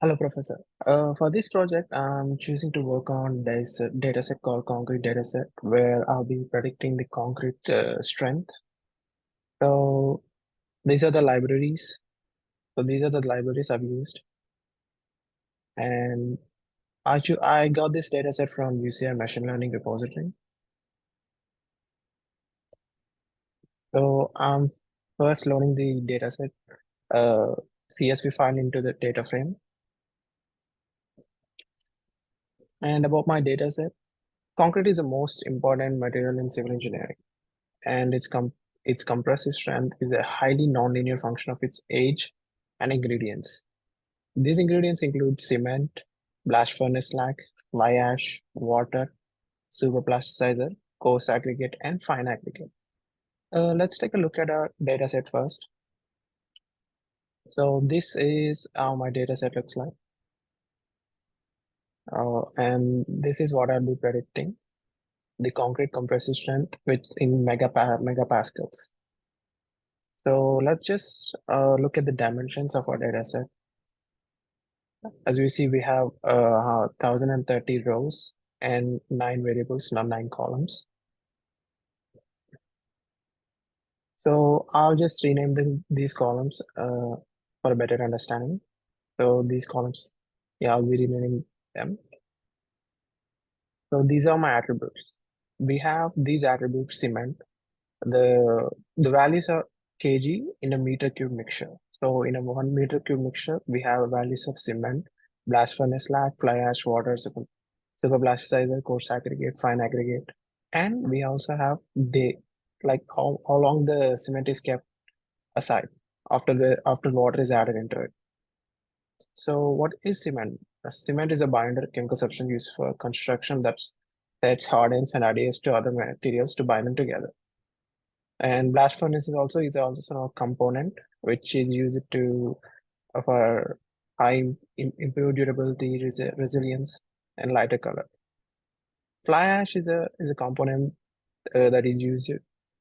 Hello, Professor. For this project, I'm choosing to work on this dataset called concrete dataset, where I'll be predicting the concrete strength. So these are the libraries. So these are the libraries I've used, and I got this dataset from UCI Machine Learning repository. So I'm first loading the dataset CSV file into the data frame, and about my dataset, concrete is the most important material in civil engineering, and its compressive strength is a highly nonlinear function of its age and ingredients. These ingredients include cement, blast furnace slag, fly ash, water, superplasticizer, coarse aggregate, and fine aggregate. Let's take a look at our dataset first. So this is how my dataset looks like. And this is what I'll be predicting, the concrete compressive strength in megapascals. So let's just look at the dimensions of our dataset. As we see, we have 1030 rows and 9 variables, not 9 columns. So I'll just rename these columns for a better understanding. So these columns, yeah, I'll be renaming them. So these are my attributes. We have these attributes: cement. The values are kg in a meter cube mixture. So in a 1 meter cube mixture, we have values of cement, blast furnace slag, fly ash, water, superplasticizer, coarse aggregate, fine aggregate. And we also have like how long the cement is kept aside after water is added into it. So what is cement? Cement is a binder chemical substance used for construction that sets, hardens, and adheres to other materials to bind them together. And blast furnace is also a component which is used to for high improved durability, resilience, and lighter color. Fly ash is a component that is used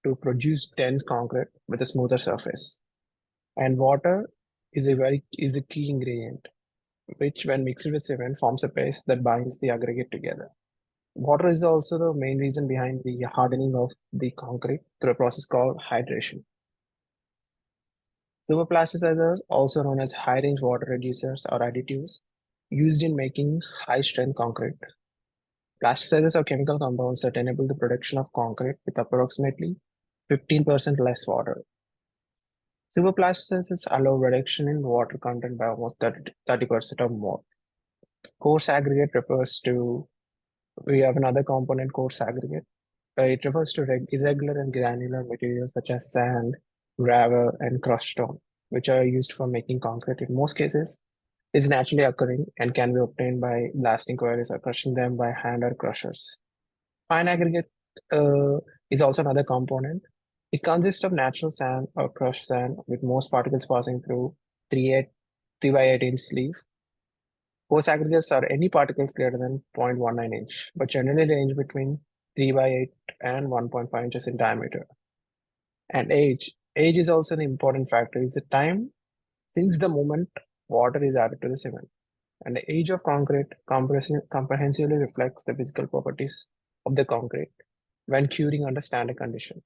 to produce dense concrete with a smoother surface. And water is a key ingredient, which when mixed with cement forms a paste that binds the aggregate together. Water is also the main reason behind the hardening of the concrete through a process called hydration. Superplasticizers, also known as high-range water reducers or additives, used in making high-strength concrete. Plasticizers are chemical compounds that enable the production of concrete with approximately 15% less water. Superplasticizers allow reduction in water content by almost 30% or more. Coarse aggregate refers to, we have another component, coarse aggregate. It refers to irregular and granular materials such as sand, gravel, and crushed stone, which are used for making concrete. In most cases, is naturally occurring and can be obtained by blasting quarries or crushing them by hand or crushers. Fine aggregate uh, is also another component. It consists of natural sand or crushed sand with most particles passing through 3 by 8 inch sleeve. Coarse aggregates are any particles greater than 0.19 inch, but generally range between 3 by 8 and 1.5 inches in diameter. And age. Age is also an important factor. It's the time since the moment water is added to the cement. And the age of concrete comprehensively reflects the physical properties of the concrete when curing under standard condition.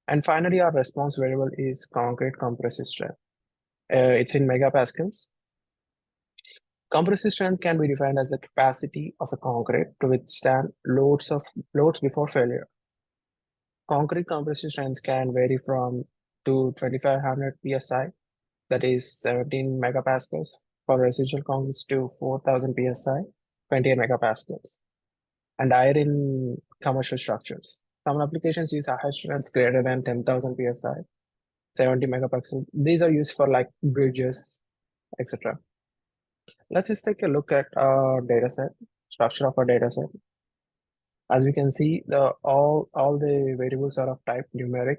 And finally, our response variable is concrete compressive strength. It's in megapascals. Compressive strength can be defined as the capacity of a concrete to withstand loads before failure. Concrete compressive strengths can vary from to 2500 psi, that is 17 megapascals, for residual concretes to 4000 psi, 28 megapascals, and higher in commercial structures. Some applications use higher strengths greater than 10,000 psi, 70 megapixels. These are used for like bridges, etc. Let's just take a look at our data set, structure of our data set. As we can see, all the variables are of type numeric.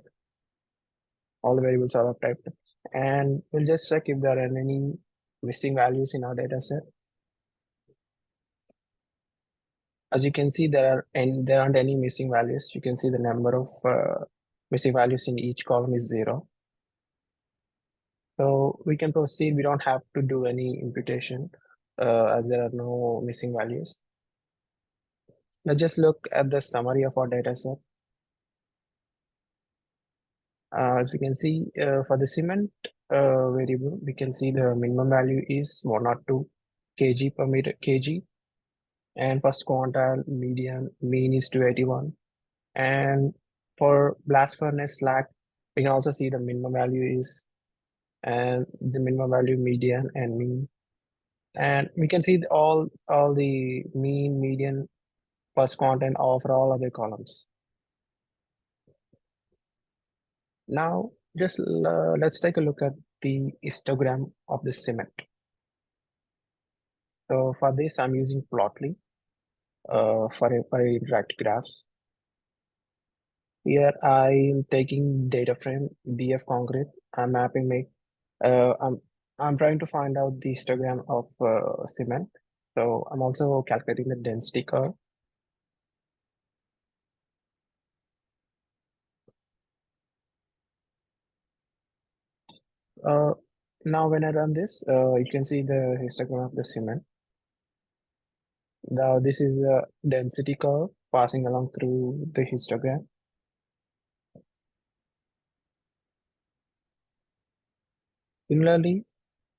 All the variables are of type, and we'll just check if there are any missing values in our data set. As you can see, there aren't any missing values. You can see the number of missing values in each column is 0. So we can proceed. We don't have to do any imputation. as there are no missing values. Let's just look at the summary of our data set. As we can see, for the cement variable, we can see the minimum value is 102 kg per meter kg, and first quantile median mean is 281. And for blast furnace slag, we can also see the minimum value is, and the minimum value, median, and mean. And we can see all the mean, median, first quantile for all other columns. Now, just let's take a look at the histogram of the cement. So for this, I'm using Plotly for interactive graphs. Here I'm taking data frame DF concrete. I'm mapping make. Uh, I'm I'm trying to find out the histogram of cement. So I'm also calculating the density curve. Uh, Now when I run this, you can see the histogram of the cement. Now this is a density curve passing along through the histogram. Similarly,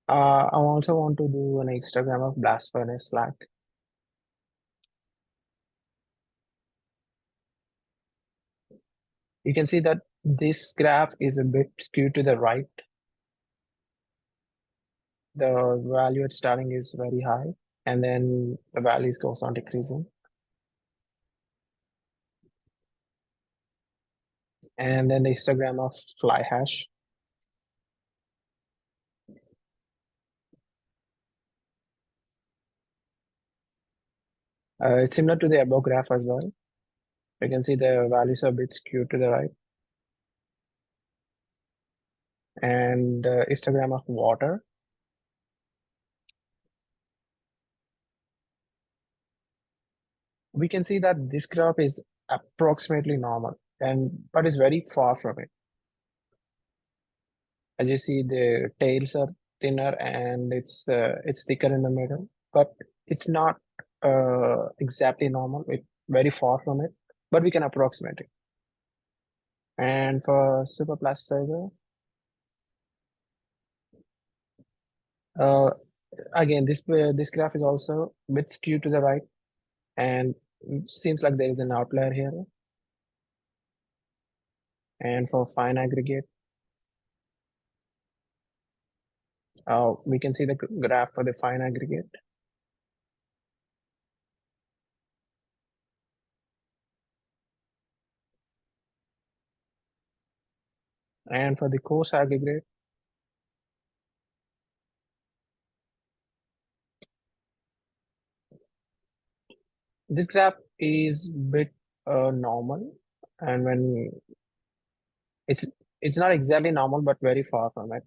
I also want to do an histogram of blast furnace slag. You can see that this graph is a bit skewed to the right. The value at starting is very high, and then the values goes on decreasing. And then the histogram of fly hash. It's similar to the above graph as well. You can see the values are a bit skewed to the right. And histogram of water. We can see that this graph is approximately normal, but is very far from it. As you see, the tails are thinner and it's thicker in the middle, but it's not exactly normal. It's very far from it, but we can approximate it. And for super plasticizer, uh, again, this graph is also a bit skewed to the right, and seems like there is an outlier here. And for fine aggregate, we can see the graph for the fine aggregate. And for the coarse aggregate, this graph is bit normal, and when it's it's not exactly normal, but very far from it.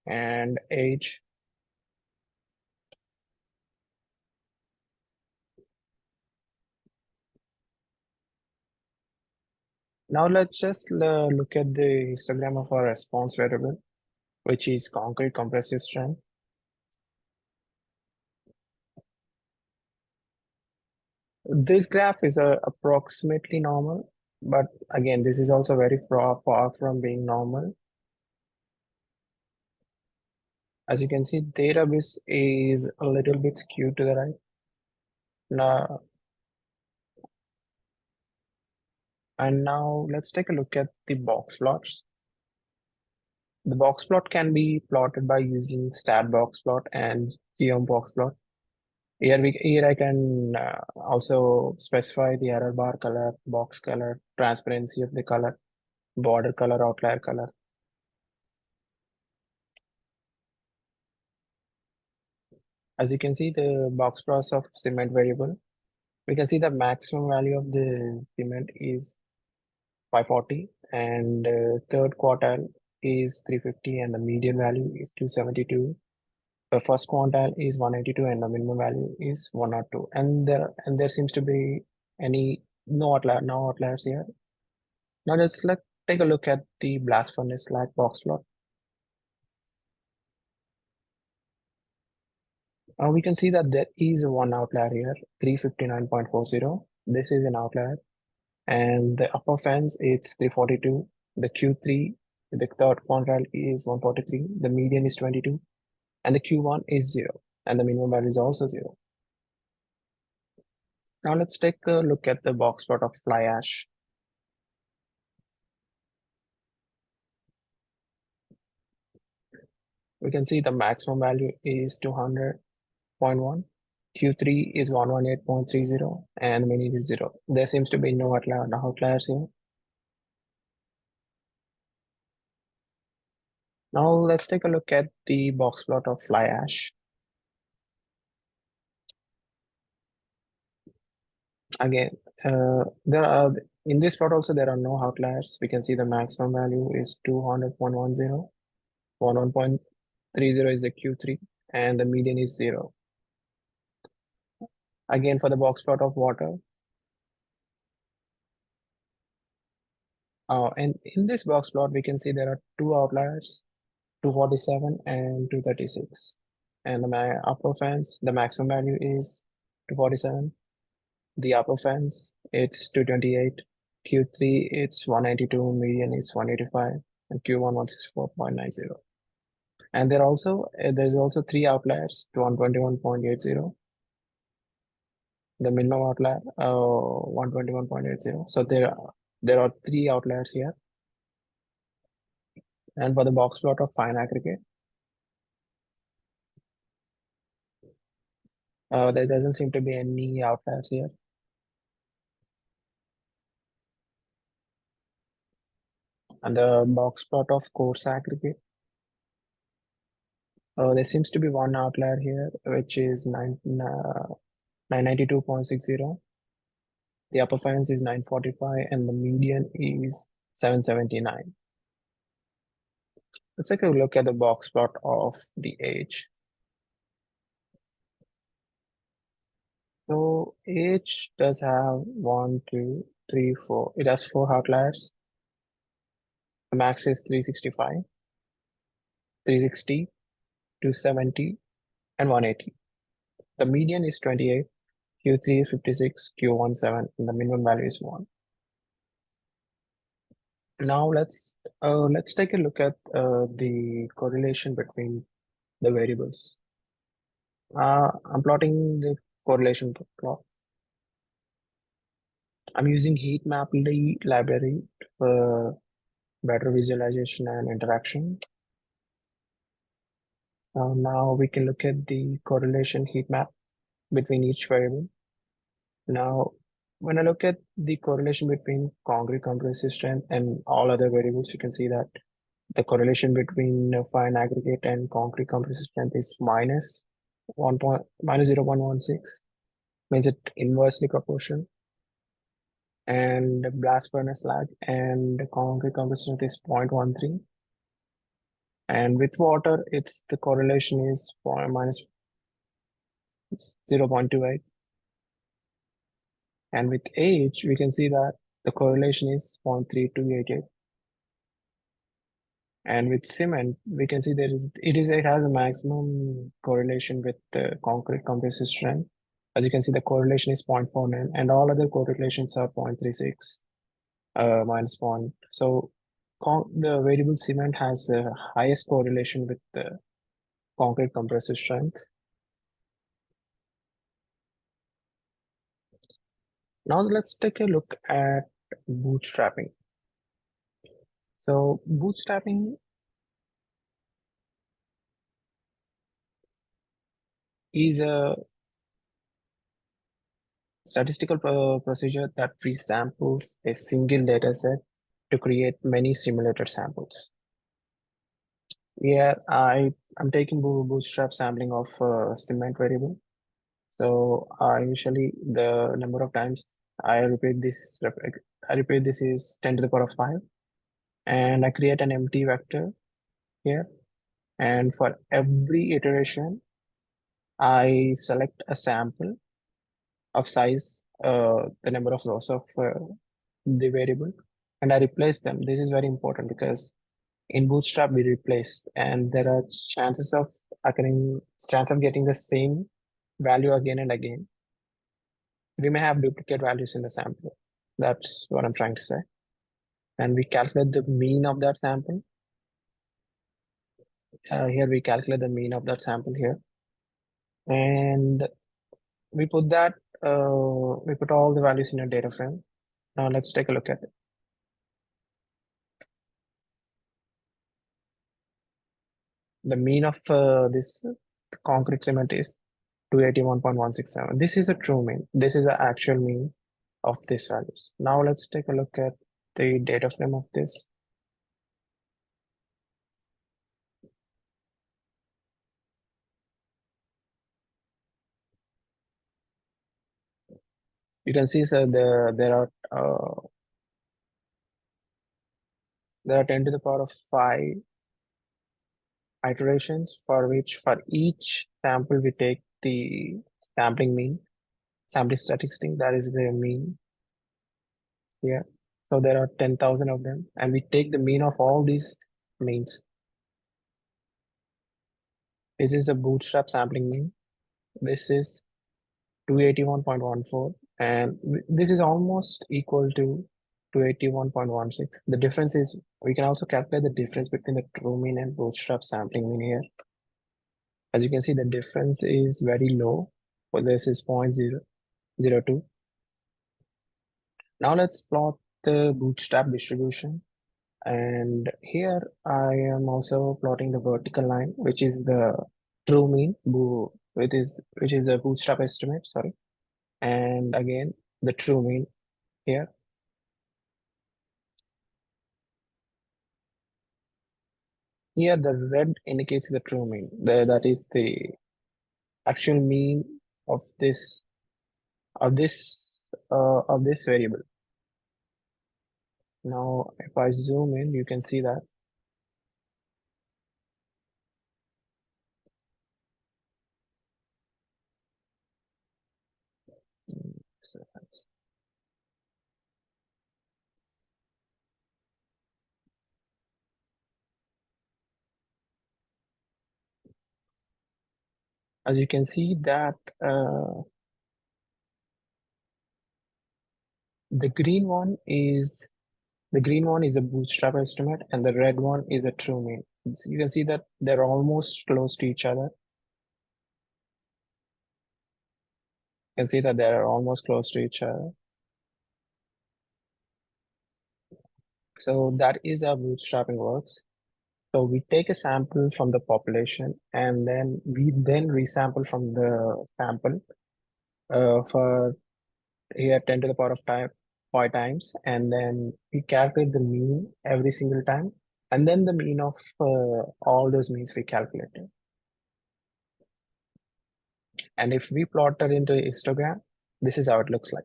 And age, now let's just look at the histogram of our response variable, which is concrete compressive strength. This graph is approximately normal, but again, this is also very far from being normal. As you can see, database is a little bit skewed to the right. Now, now let's take a look at the box plots. The box plot can be plotted by using stat box plot and geom box plot. Here I can also specify the error bar color, box color, transparency of the color, border color, outlier color. As you can see, the box plots of cement variable, we can see the maximum value of the cement is 540, and third quartile is 350, and the median value is 272. The first quantile is 182, and the minimum value is 102. And there seems to be no outliers here. Now let's take a look at the blast furnace slag box plot. We can see that there is one outlier here, 359.40. This is an outlier. And the upper fence, it's 342. The Q3, the third quantile is 143. The median is 22. And the Q1 is 0. And the minimum value is also 0. Now let's take a look at the box plot of fly ash. We can see the maximum value is 200.1. Q3 is 118.30 and minimum is 0. There seems to be no outliers here. Now let's take a look at the box plot of fly ash. Again, there are in this plot also there are no outliers. We can see the maximum value is 200.10, 11.30 is the Q3, and the median is 0. Again, for the box plot of water, and in this box plot, we can see there are two outliers, 247 and 236. And the upper fence, the maximum value is 247. The upper fence, it's 228. Q3, it's 192. Median is 185. And Q1, 164.90. And there's also three outliers to 121.80. The minimum outlier, 121.80. So there are three outliers here. And for the box plot of fine aggregate, there doesn't seem to be any outliers here. And the box plot of coarse aggregate, there seems to be one outlier here, which is 992.60. The upper fence is 945 and the median is 779. Let's take a look at the box plot of the age. So age does have 1, 2, 3, 4. It has 4 outliers. The max is 365, 360, 270, and 180. The median is 28, Q3 is 56, Q1 7, and the minimum value is 1. Now let's take a look at the correlation between the variables. I'm plotting the correlation plot. I'm using heat map library for better visualization and interaction. Now we can look at the correlation heat map between each variable. Now, when I look at the correlation between concrete compressive strength and all other variables, you can see that the correlation between fine aggregate and concrete compressive strength is minus 0.16, means it inversely proportional. And blast furnace lag and concrete compressive strength is 0.13. And with water, the correlation is minus 0.28. And with age, we can see that the correlation is 0.3288. And with cement, we can see it has a maximum correlation with the concrete compressive strength. As you can see, the correlation is 0.49 and all other correlations are 0.36 minus point. So the variable cement has the highest correlation with the concrete compressive strength. Now let's take a look at bootstrapping. So bootstrapping is a statistical procedure that pre-samples a single dataset to create many simulated samples. Here I'm taking bootstrap sampling of cement variable. So usually the number of times I repeat this is 10 to the power of 5, and I create an empty vector here. And for every iteration, I select a sample of size, the number of rows of the variable, and I replace them. This is very important because In Bootstrap, we replace, and there are chances of occurring, chance of getting the same value again and again. We may have duplicate values in the sample. That's what I'm trying to say. And we calculate the mean of that sample. Here we calculate the mean of that sample here. And we put that, we put all the values in a data frame. Now let's take a look at it. The mean of this concrete cement is 281.167. This is a true mean. This is the actual mean of these values. Now let's take a look at the data frame of this. You can see, sir, there are 10 to the power of 5 iterations, for which for each sample we take the sampling mean, sampling statistic, that is the mean here. So there are 10,000 of them, and we take the mean of all these means. This is the bootstrap sampling mean. This is 281.14, and this is almost equal to 281.16. The difference is, we can also calculate the difference between the true mean and bootstrap sampling mean here. As you can see, the difference is very low. For this is 0.002. Now let's plot the bootstrap distribution. And here I am also plotting the vertical line, which is the true mean, which is the bootstrap estimate, sorry. And again, the true mean here. Here the red indicates the true mean. That is the actual mean of this of this of this variable. Now, if I zoom in, you can see that as you can see that the green one is a bootstrap estimate, and the red one is a true mean. You can see that they're almost close to each other. You can see that they're almost close to each other. So that is how bootstrapping works. So we take a sample from the population, and then we resample from the sample for here 10 to the power of 5 times, and then we calculate the mean every single time, and then the mean of all those means we calculated. And if we plot it into a histogram, this is how it looks like.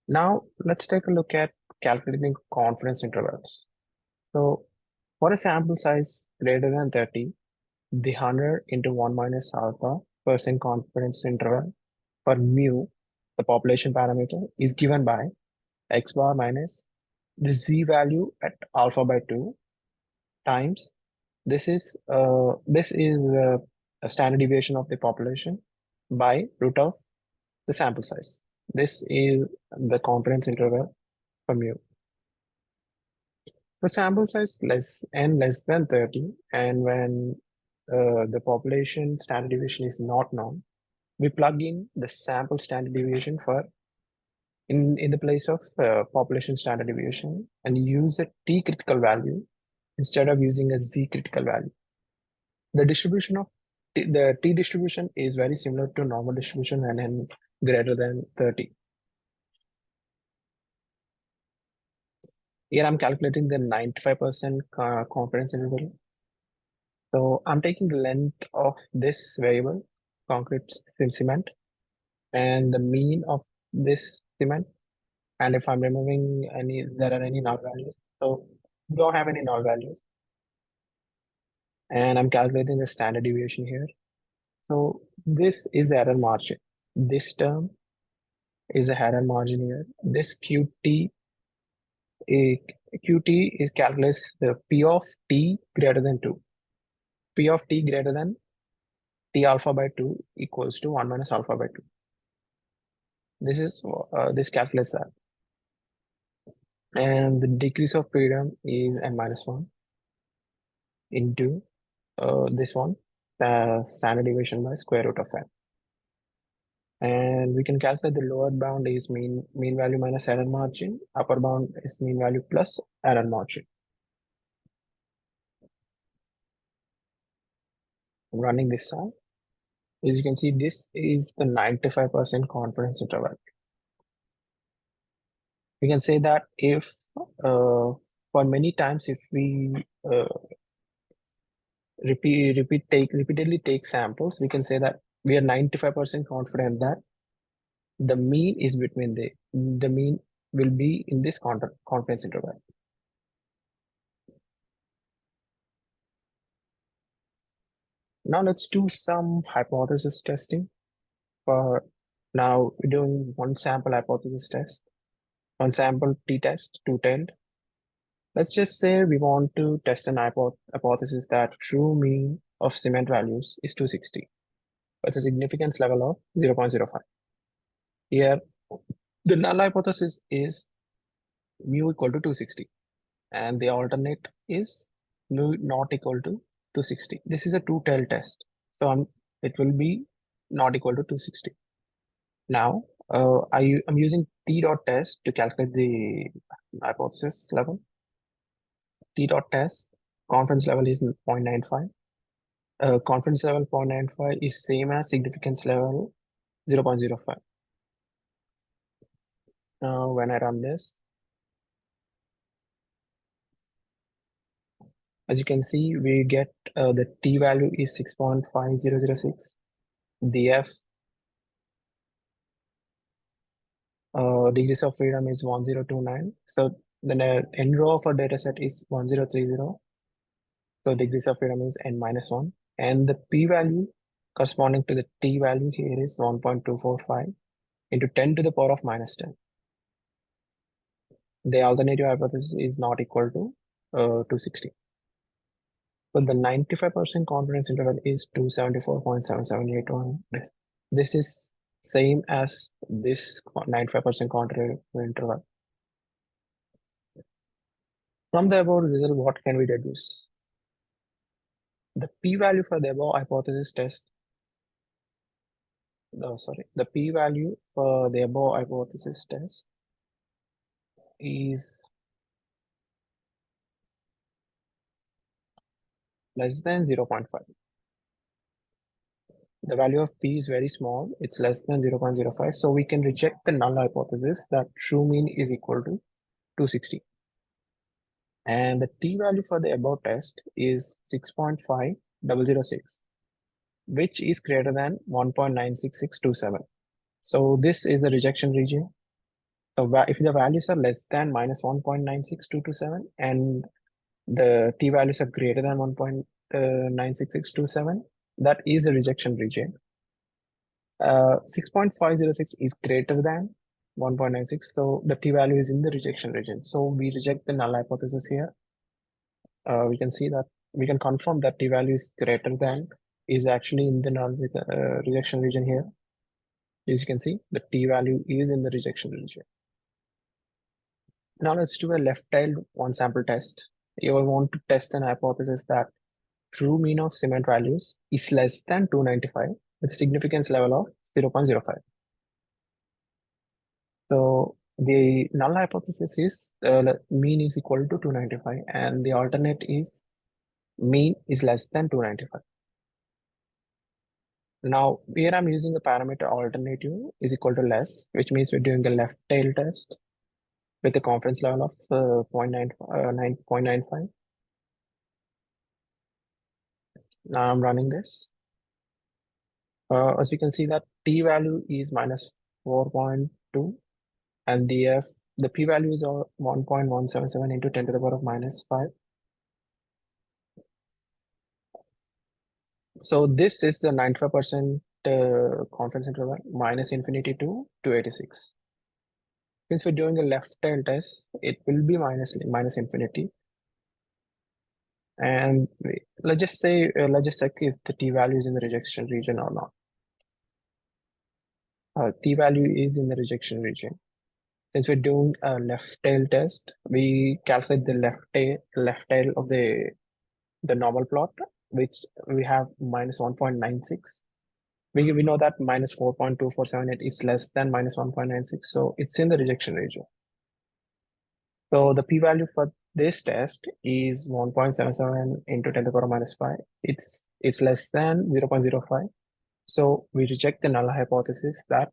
Now let's take a look at calculating confidence intervals. So for a sample size greater than 30, the 100 into 1 minus alpha percent confidence interval for mu, the population parameter, is given by x bar minus the z value at alpha by 2 times this is a standard deviation of the population by root of the sample size. This is the confidence interval for mu. The sample size less than 30, and when the population standard deviation is not known, we plug in the sample standard deviation for in the place of population standard deviation, and use a t critical value instead of using a z critical value. The distribution of the t distribution is very similar to normal distribution when n greater than 30. Here I'm calculating the 95% confidence interval. So I'm taking the length of this variable, concrete cement, and the mean of this cement. And if I'm removing there are any null values. So we don't have any null values. And I'm calculating the standard deviation here. So this is the error margin. This term is a error margin here. This qt A QT is calculates the P of T greater than 2. P of T greater than T alpha by 2 equals to 1 minus alpha by 2. This calculates that. And the decrease of freedom is n minus 1 into this one, standard deviation by square root of n. And we can calculate the lower bound is mean value minus error margin, upper bound is mean value plus error margin. Running this side, as you can see, this is the 95% confidence interval. We can say that if for many times if we repeatedly take samples, we can say that we are 95% confident that the mean is between the mean will be in this confidence interval. Now let's do some hypothesis testing. For now, we're doing one sample hypothesis test, one sample t-test, two-tailed. Let's just say we want to test an hypothesis that true mean of cement values is 260 with a significance level of 0.05. Here, the null hypothesis is mu equal to 260 and the alternate is mu not equal to 260. This is a two-tailed test. So it will be not equal to 260. Now, I'm using t dot test to calculate the hypothesis level. T dot test confidence level is 0.95. Confidence level 0.95 is same as significance level 0.05. Now, when I run this, as you can see, we get the t value is 6.5006. The f degrees of freedom is 1029. So the n row of our data set is 1030. So degrees of freedom is n minus 1. And the p value corresponding to the t value here is 1.245 into 10 to the power of minus 10. The alternative hypothesis is not equal to 260. So the 95% confidence interval is 274.7781. This is same as this 95% confidence interval. From the above result, what can we deduce? The p-value for the above hypothesis test, the p-value for the above hypothesis test is less than 0.5. The value of p is very small, it's less than 0.05. So we can reject the null hypothesis that true mean is equal to 260. And the t-value for the above test is 6.5006, which is greater than 1.96627. So this is the rejection region. So if the values are less than minus 1.96227 and the t-values are greater than 1.96627, that is the rejection region. 6.506 is greater than 1.96, so the t-value is in the rejection region. So we reject the null hypothesis here. We can see that we can confirm that t-value is greater than is actually in the null with rejection region here. As you can see, the t-value is in the rejection region. Now let's do a left-tailed one sample test. You will want to test an hypothesis that true mean of cement values is less than 295 with a significance level of 0.05. So the null hypothesis is mean is equal to 295 and the alternate is mean is less than 295. Now here I'm using the parameter alternative is equal to less, which means we're doing a left tail test with a confidence level of 0.95. Now I'm running this. As you can see that t value is minus 4.2 and the p value is 1.177 into 10 to the power of minus 5. So this is the 95% confidence interval minus infinity to 286. Since we're doing a left tail test, it will be minus infinity. And let's just check if the t-value is in the rejection region or not. T-value is in the rejection region. Since we're doing a left tail test, we calculate the left tail of the normal plot, which we have minus 1.96. We know that minus 4.2478 is less than minus 1.96, so it's in the rejection region. So the p-value for this test is 1.77 into 10 to the power minus 5. It's less than 0.05. So we reject the null hypothesis that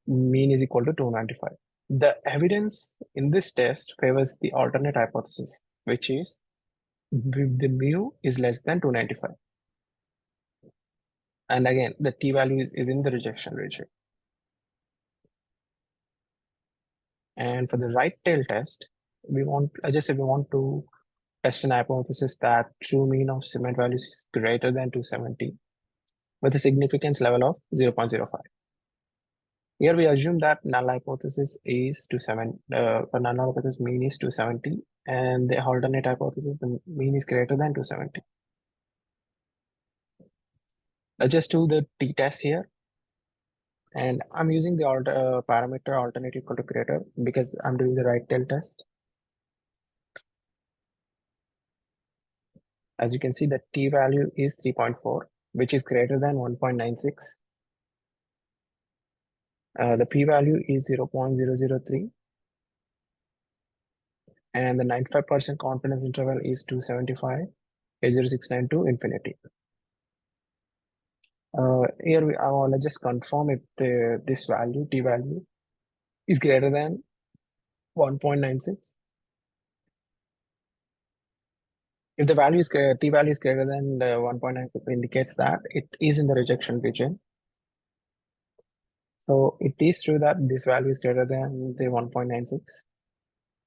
mean is equal to 295. The evidence in this test favors the alternate hypothesis, which is the mu is less than 295. And again, the t-value is in the rejection region. And for the right tail test, we want to test an hypothesis that true mean of cement values is greater than 270 with a significance level of 0.05. Here we assume that null hypothesis is 270, for null hypothesis mean is 270, and the alternate hypothesis, the mean is greater than 270. Let's just do the t-test here. And I'm using the parameter alternate equal to greater because I'm doing the right tail test. As you can see, the t-value is 3.4, which is greater than 1.96. The p-value is 0.003. And the 95% confidence interval is 275, 80692 to infinity. Here we let's just confirm if this value, t-value, is greater than 1.96. If the value is t-value is greater than 1.96, it indicates that it is in the rejection region. So it is true that this value is greater than the 1.96,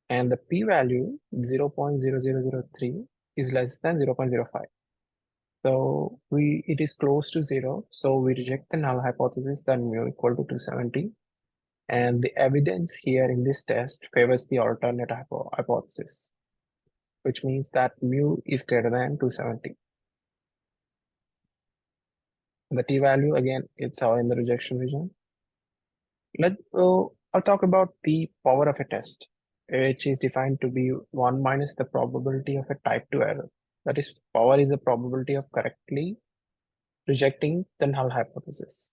and the p-value 0.0003 is less than 0.05. So it is close to 0. So we reject the null hypothesis that mu equal to 270. And the evidence here in this test favors the alternate hypothesis, which means that mu is greater than 270. The t-value, again, it's all in the rejection region. I'll talk about the power of a test, which is defined to be 1 minus the probability of a type 2 error. That is, power is the probability of correctly rejecting the null hypothesis.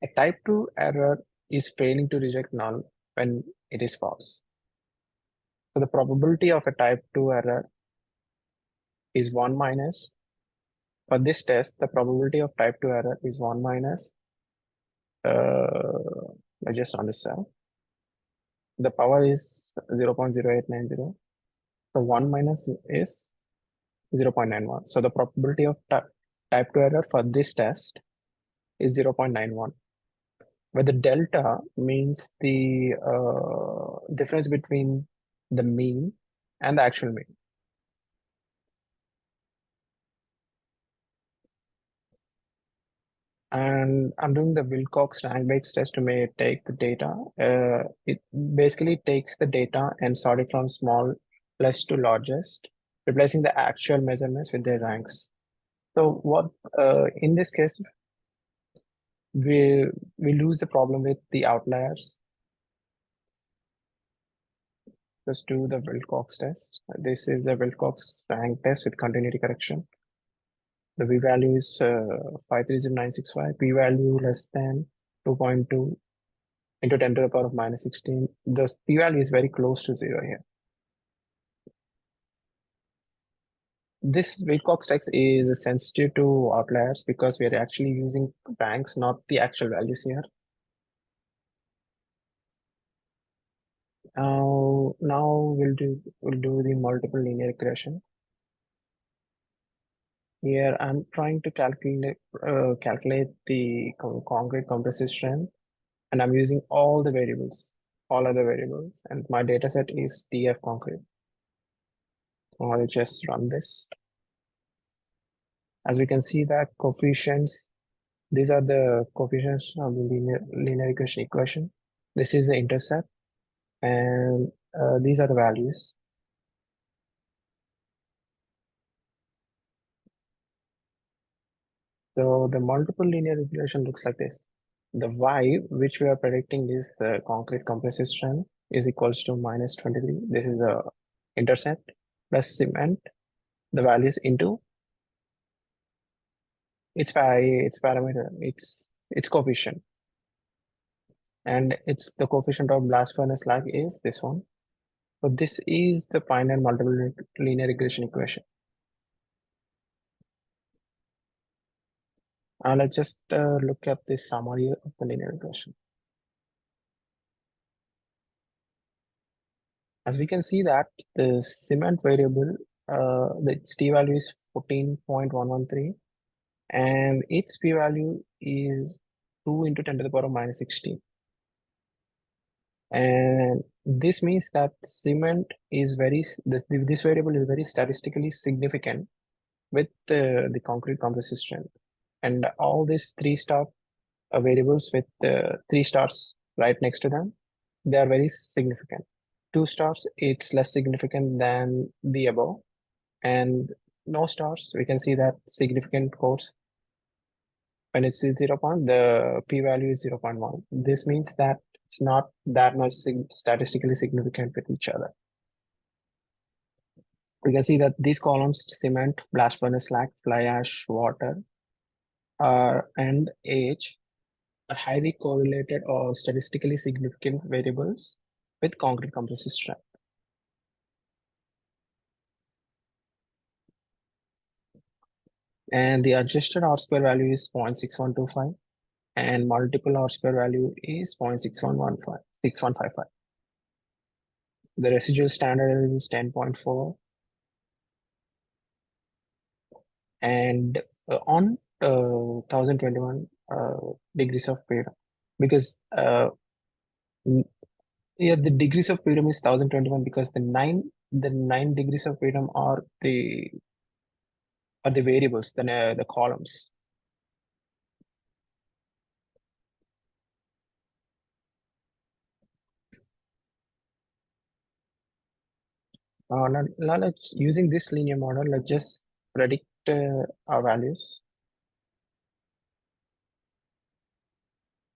A type 2 error is failing to reject null when it is false. So the probability of a type 2 error is 1 minus. For this test, the probability of type 2 error is 1 minus, let's just understand. The power is 0.0890. So 1 minus is 0.91. So the probability of type 2 error for this test is 0.91. Where the delta means the difference between the mean and the actual mean. And I'm doing the Wilcox rank-based test to take the data. It basically takes the data and sort it from smallest to largest, replacing the actual measurements with their ranks. So what in this case, we lose the problem with the outliers. Just do the Wilcox test. This is the Wilcox rank test with continuity correction. The v-value is 530965, p-value less than 2.2 into 10 to the power of minus 16. The p-value is very close to 0 here. This Wilcox test is sensitive to outliers because we are actually using ranks, not the actual values here. Now we'll do the multiple linear regression. Here I'm trying to calculate the concrete compressive strength, and I'm using all other variables, and my data set is TF concrete. I'll just run this. As we can see that coefficients These are the coefficients of the linear regression equation. This is the intercept, and these are the values. So the multiple linear regression looks like this. The y, which we are predicting is the concrete compressive strength, is equals to minus 23. This is the intercept plus cement, the values into its parameter, its coefficient. And it's the coefficient of blast furnace lag is this one. So this is the final multiple linear regression equation. And let's just look at the summary of the linear regression. As we can see that the cement variable, its t-value is 14.113, and its p-value is 2 into 10 to the power of minus 16. And this means that cement is this variable is very statistically significant with the concrete compressive strength. And all these three-star variables with 3 stars right next to them, they are very significant. 2 stars, it's less significant than the above. And no stars, we can see that significant course when it's 0 point, the p-value is 0.1. This means that it's not that much statistically significant with each other. We can see that these columns, cement, blast furnace slag, fly ash, water, and age, are highly correlated or statistically significant variables with concrete compressive strength. And the adjusted R square value is 0.6125, and multiple R square value is 0.6155. The residual standard error is 10.4, and on 1021 degrees of freedom, because yeah, the degrees of freedom is 1021 because the nine degrees of freedom are the variables, the columns. Now let's using this linear model, let's just predict our values.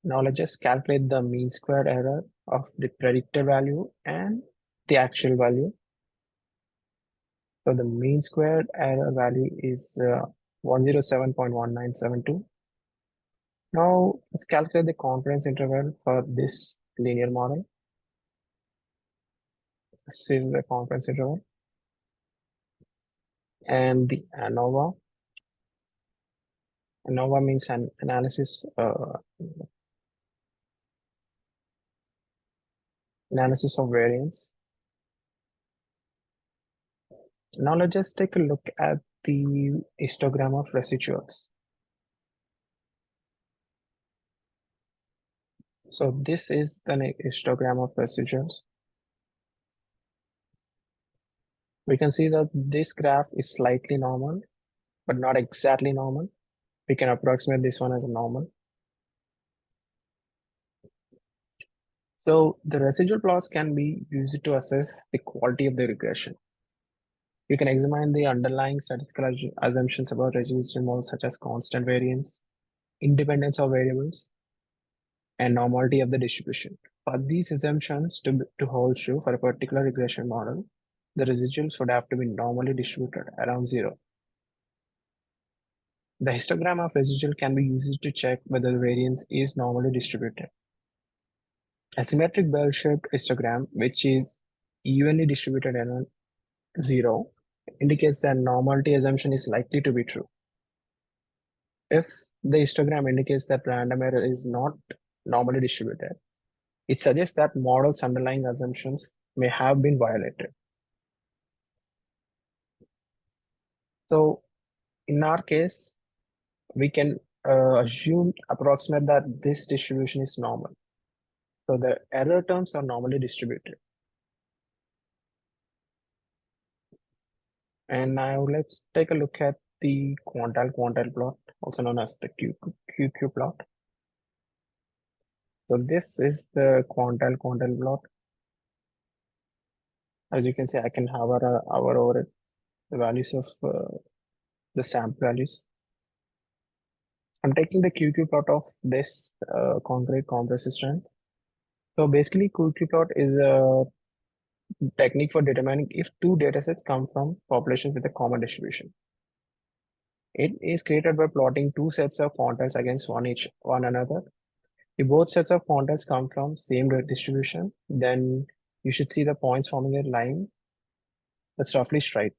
Now let's just calculate the mean squared error of the predicted value and the actual value. So the mean squared error value is 107.1972. Now let's calculate the confidence interval for this linear model. This is the confidence interval. And the ANOVA. ANOVA means an analysis of variance. Now let's just take a look at the histogram of residuals. So this is the histogram of residuals. We can see that this graph is slightly normal, but not exactly normal. We can approximate this one as a normal. So the residual plots can be used to assess the quality of the regression. You can examine the underlying statistical assumptions about residual models such as constant variance, independence of variables, and normality of the distribution. For these assumptions to hold true for a particular regression model, the residuals would have to be normally distributed around 0. The histogram of residual can be used to check whether the variance is normally distributed. A symmetric bell-shaped histogram, which is evenly distributed around 0, indicates that normality assumption is likely to be true. If the histogram indicates that random error is not normally distributed, it suggests that model's underlying assumptions may have been violated. So in our case, we can approximate that this distribution is normal. So the error terms are normally distributed. And now let's take a look at the quantile plot, also known as the QQ plot. So this is the quantile plot. As you can see, I can hover over it, the values of the sample values. I'm taking the QQ plot of this concrete compressive strength. So basically, QQ plot is a technique for determining if two datasets come from populations with a common distribution. It is created by plotting two sets of quantiles against one another. If both sets of quantiles come from same distribution, then you should see the points forming a line that's roughly straight.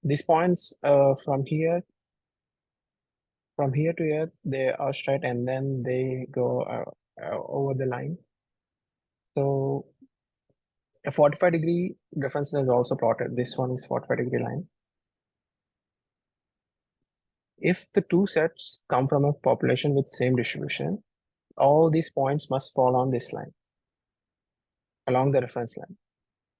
These points from here to here, they are straight and then they go over the line. So a 45-degree reference line is also plotted. This one is 45-degree line. If the two sets come from a population with same distribution, all these points must fall on this line, along the reference line.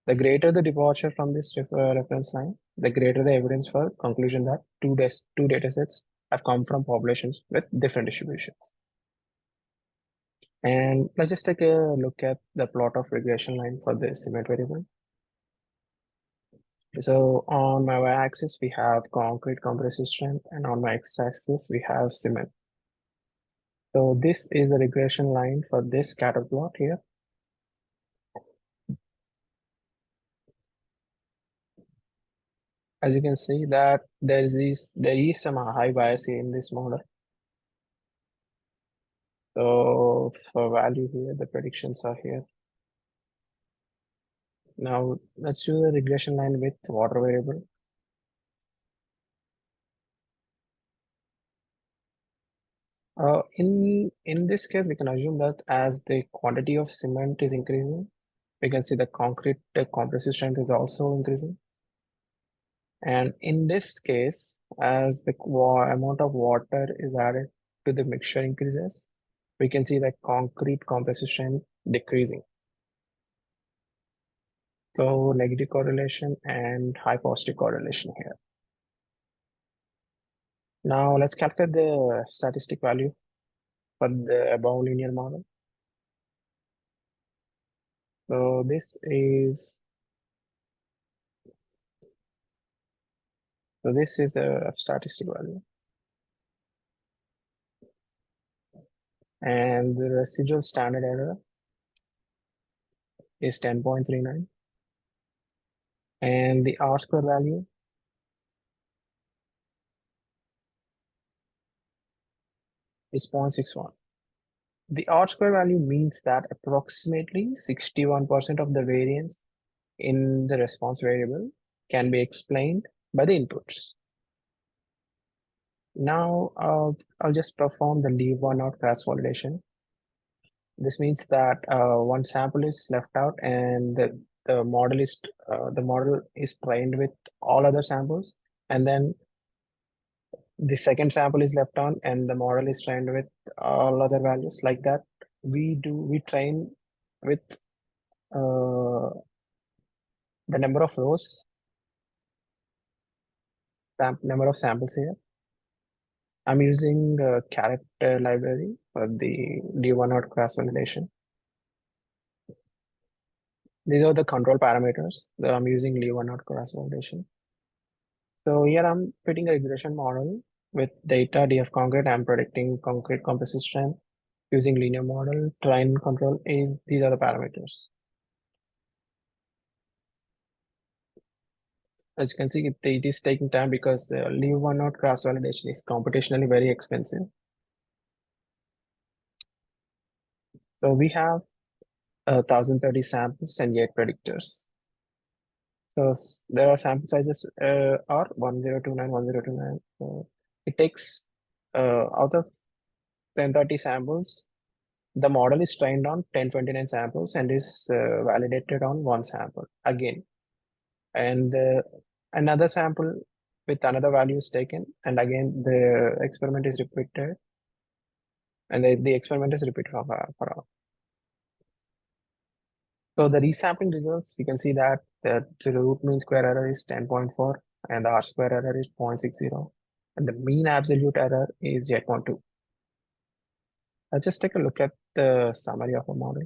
The greater the departure from this reference line, the greater the evidence for conclusion that two datasets have come from populations with different distributions. And let's just take a look at the plot of regression line for the cement variable. So on my y-axis, we have concrete compressive strength, and on my x-axis, we have cement. So this is a regression line for this scatter plot here. As you can see that there is some high bias in this model. So for value here, the predictions are here. Now let's do the regression line with water variable. In this case, we can assume that as the quantity of cement is increasing, we can see the concrete compressive strength is also increasing. And in this case, as the amount of water is added to the mixture increases, we can see the concrete compressive strength decreasing. So negative correlation and high positive correlation here. Now let's calculate the statistic value for the above linear model. So this is a statistic value, and the residual standard error is 10.39, and the R square value is 0.61. The R square value means that approximately 61% of the variance in the response variable can be explained by the inputs. Now I'll just perform the leave one out cross validation. This means that one sample is left out and the model is trained with all other samples, and then the second sample is left on and the model is trained with all other values. Like that, we train with the number of rows, number of samples here. I'm using character library for the D1 out cross validation. These are the control parameters that I'm using D1 out cross validation. So here I'm fitting a regression model with data DF concrete. I'm predicting concrete compressive strength using linear model. Train control is these are the parameters. As you can see, it is taking time because leave one out cross validation is computationally very expensive. So we have 1030 samples and 8 predictors. So there are sample sizes are 1029, 1029. So it takes out of 1030 samples, the model is trained on 1029 samples and is validated on one sample again. And another sample with another value is taken, and again the experiment is repeated, and the experiment is repeated for all. So the resampling results, we can see that the root mean square error is 10.4, and the R square error is 0.60, and the mean absolute error is 8.2. Let's just take a look at the summary of a model.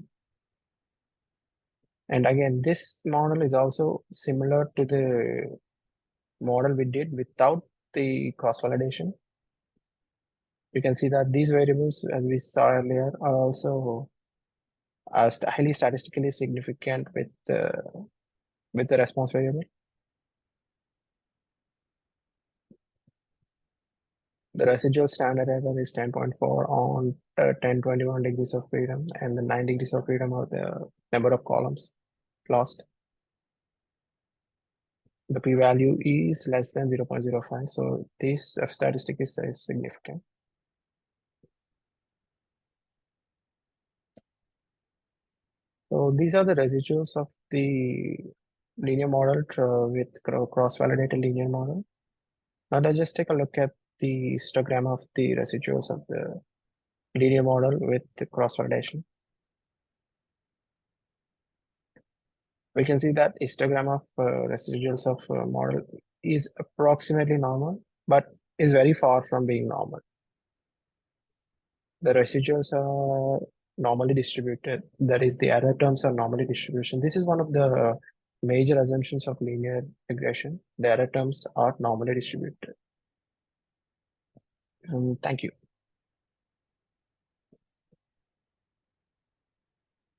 And again, this model is also similar to the model we did without the cross-validation. You can see that these variables, as we saw earlier, are also highly statistically significant with the response variable. The residual standard error is 10.4 on 1021 degrees of freedom, and the 9 degrees of freedom are the number of columns lost. The p-value is less than 0.05, so this statistic is significant. So these are the residuals of the linear model with cross-validated linear model. Now let's just take a look at the histogram of the residuals of the linear model with the cross-validation. We can see that histogram of residuals of model is approximately normal, but is very far from being normal. The residuals are normally distributed. That is, the error terms are normally distribution. This is one of the major assumptions of linear regression. The error terms are normally distributed. Thank you.